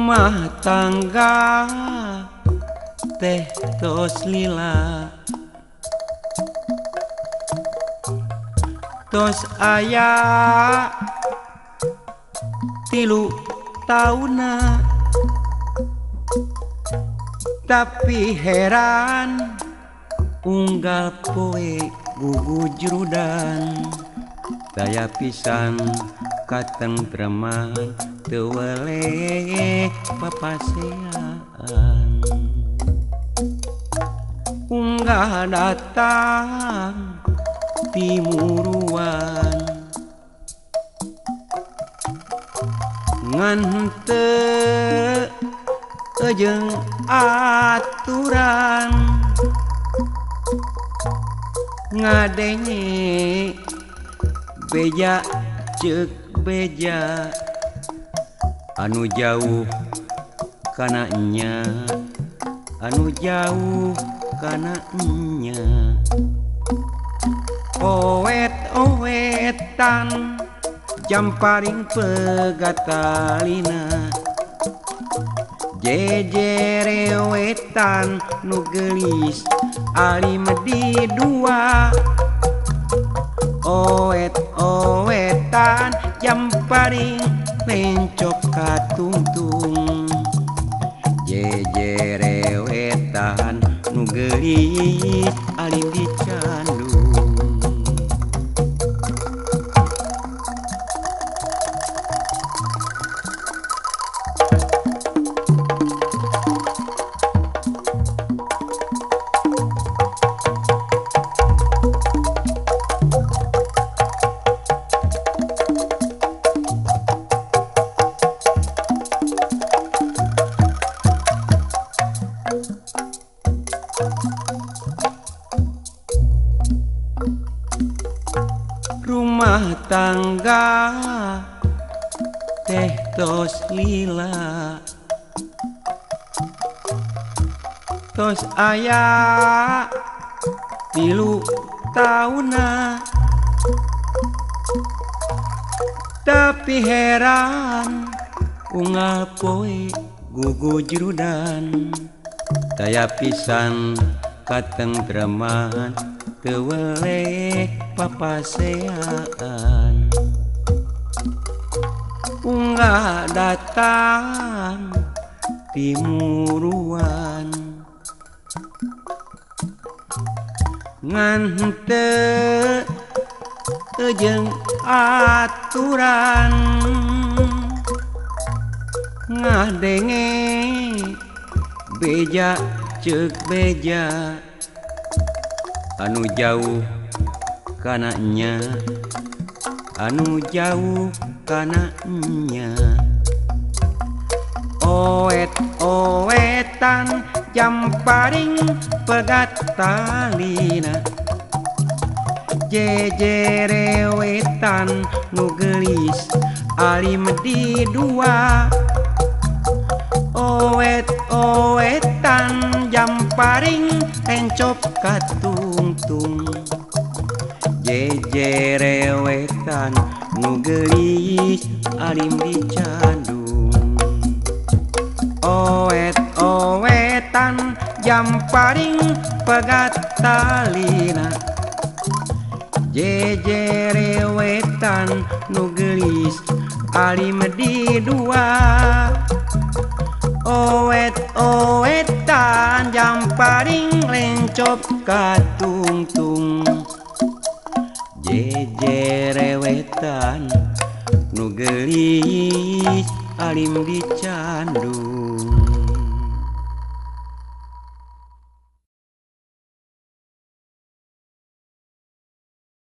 rumah tangga teh tos lila tos aya 3 tauna tapi heran unggal poe gugu jurudan daya pisan katentreman teu weleh papasean unggah datang timuruan ngan henteu jeung aturan ngadenge beja ceuk beja anu jauh kana nya anu jauh kana nya owet-owetan jamparing pegatalina jejerewetan nu geulis alim di dua owet-owetan jamparing mencok katungtung jejerewetan nu geulis alim di candu rumah tangga teh tos lila tos aya 3 tauna tapi heran unggal poe gugu jurudan daya pisan katentreman teu weleh papasean unggah datang timuruan ngan henteu jeung aturan ngadenge beja ceuk beja anu jauh kana nya anu jauh kana nya owet-owetan jamparing pegatalina jejerewetan nu geulis alim di dua owet-owetan jamparing encop katungtung jejerewetan nu geulis alim di candung owet-owetan jamparing pegatalina jejerewetan nu geulis alim di dua owet-owetan jamparing lencop katungtung jejerewetan nu geulis alim di candu